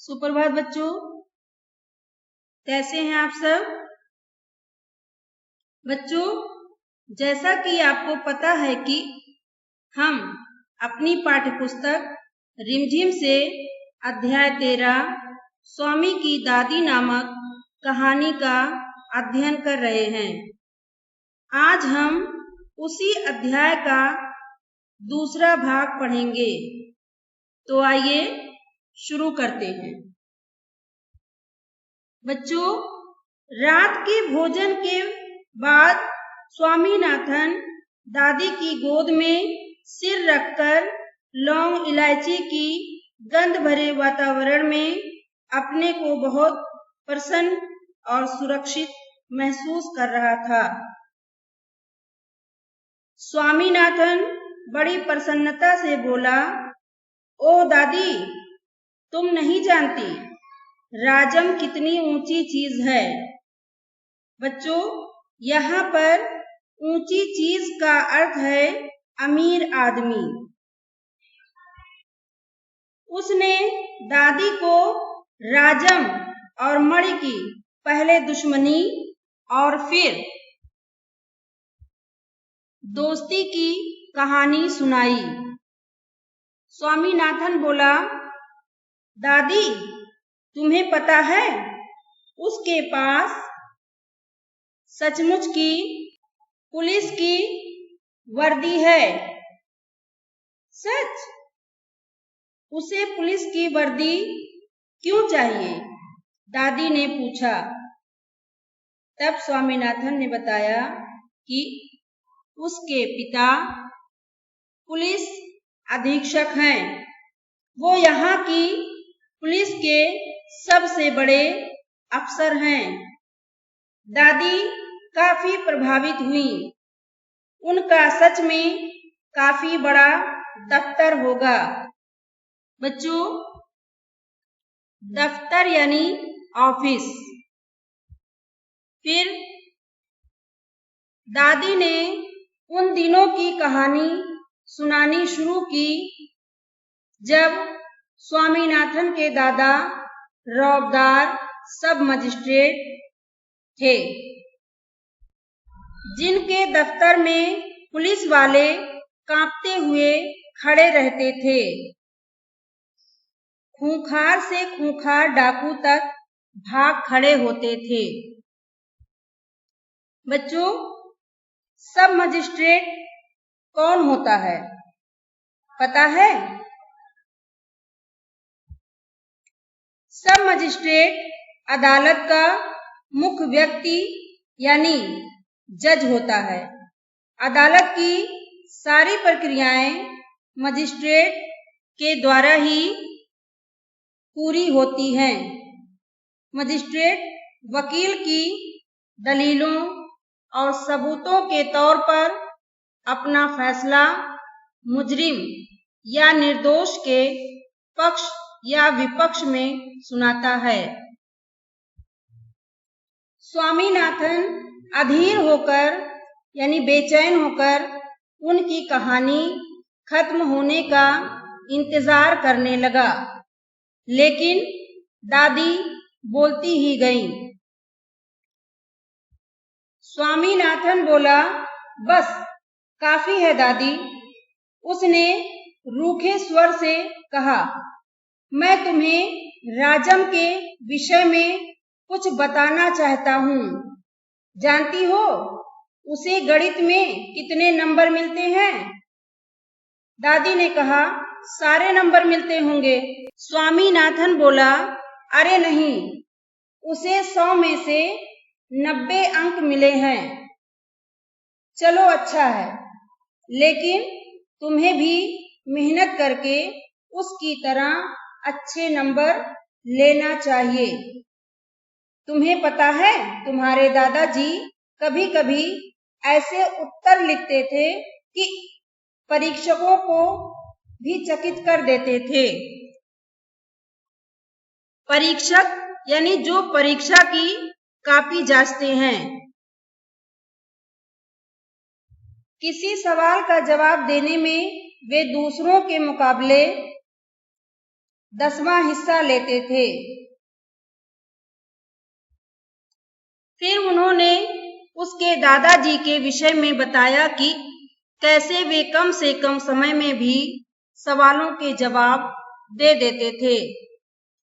सुप्रभात बच्चों, कैसे हैं आप सब? बच्चों, जैसा कि आपको पता है कि हम अपनी पाठ्यपुस्तक रिमझिम से अध्याय 13 स्वामी की दादी नामक कहानी का अध्ययन कर रहे हैं। आज हम उसी अध्याय का दूसरा भाग पढ़ेंगे। तो आइए शुरू करते हैं। बच्चों, रात के भोजन के बाद स्वामीनाथन दादी की गोद में सिर रखकर लौंग इलायची की गंध भरे वातावरण में अपने को बहुत प्रसन्न और सुरक्षित महसूस कर रहा था। स्वामीनाथन बड़ी प्रसन्नता से बोला, ओ दादी, तुम नहीं जानती राजम कितनी ऊंची चीज है। बच्चों, यहाँ पर ऊंची चीज का अर्थ है अमीर आदमी। उसने दादी को राजम और मणि की पहले दुश्मनी और फिर दोस्ती की कहानी सुनाई। स्वामीनाथन बोला, दादी, तुम्हें पता है उसके पास सचमुच की पुलिस की वर्दी है। सच? उसे पुलिस की वर्दी क्यों चाहिए? दादी ने पूछा। तब स्वामीनाथन ने बताया कि उसके पिता पुलिस अधीक्षक हैं। वो यहाँ की पुलिस के सबसे बड़े अफसर हैं। दादी काफी प्रभावित हुई। उनका सच में काफी बड़ा दफ्तर होगा। बच्चों, दफ्तर यानी ऑफिस। फिर दादी ने उन दिनों की कहानी सुनानी शुरू की जब स्वामीनाथन के दादा रौबदार सब मजिस्ट्रेट थे, जिनके दफ्तर में पुलिस वाले कांपते हुए खड़े रहते थे। खूंखार से खूंखार डाकू तक भाग खड़े होते थे। बच्चों, सब मजिस्ट्रेट कौन होता है, पता है? सब मजिस्ट्रेट अदालत का मुख्य व्यक्ति यानी जज होता है। अदालत की सारी प्रक्रियाएं मजिस्ट्रेट के द्वारा ही पूरी होती हैं। मजिस्ट्रेट वकील की दलीलों और सबूतों के तौर पर अपना फैसला मुजरिम या निर्दोष के पक्ष या विपक्ष में सुनाता है। स्वामीनाथन अधीर होकर यानी बेचैन होकर उनकी कहानी खत्म होने का इंतजार करने लगा, लेकिन दादी बोलती ही गई। स्वामीनाथन बोला, बस काफी है दादी। उसने रूखे स्वर से कहा, मैं तुम्हें राजम के विषय में कुछ बताना चाहता हूँ। जानती हो उसे गणित में कितने नंबर मिलते हैं? दादी ने कहा, सारे नंबर मिलते होंगे। स्वामीनाथन बोला, अरे नहीं, उसे 100 में से 90 अंक मिले हैं। चलो अच्छा है, लेकिन तुम्हें भी मेहनत करके उसकी तरह अच्छे नंबर लेना चाहिए। तुम्हें पता है तुम्हारे दादाजी कभी कभी ऐसे उत्तर लिखते थे कि परीक्षकों को भी चकित कर देते थे। परीक्षक यानी जो परीक्षा की कॉपी जांचते हैं। किसी सवाल का जवाब देने में वे दूसरों के मुकाबले 10वां हिस्सा लेते थे। फिर उन्होंने उसके दादाजी के विषय में बताया कि कैसे वे कम से कम समय में भी सवालों के जवाब दे देते थे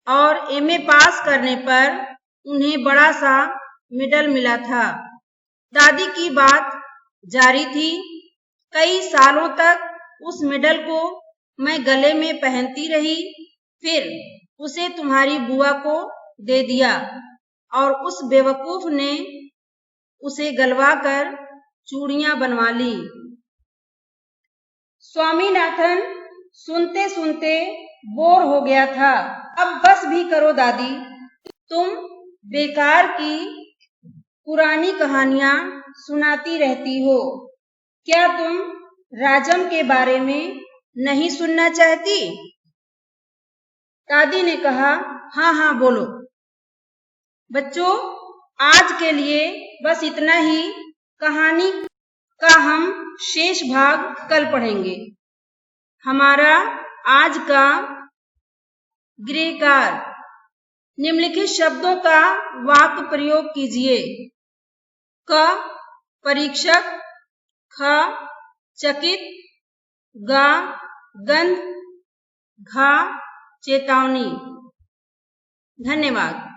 और एमए पास करने पर उन्हें बड़ा सा मेडल मिला था। दादी की बात जारी थी, कई सालों तक उस मेडल को मैं गले में पहनती रही, फिर उसे तुम्हारी बुआ को दे दिया और उस बेवकूफ ने उसे गलवा कर चूड़ियां बनवा ली। स्वामीनाथन सुनते सुनते बोर हो गया था। अब बस भी करो दादी, तुम बेकार की पुरानी कहानियां सुनाती रहती हो। क्या तुम राजम के बारे में नहीं सुनना चाहती? दादी ने कहा, हाँ हाँ बोलो। बच्चों, आज के लिए बस इतना ही। कहानी का हम शेष भाग कल पढ़ेंगे। हमारा आज का गृहकार, निम्नलिखित शब्दों का वाक्य प्रयोग कीजिए। क परीक्षक, ख चकित, ग गंध, घ चेतावनी। धन्यवाद।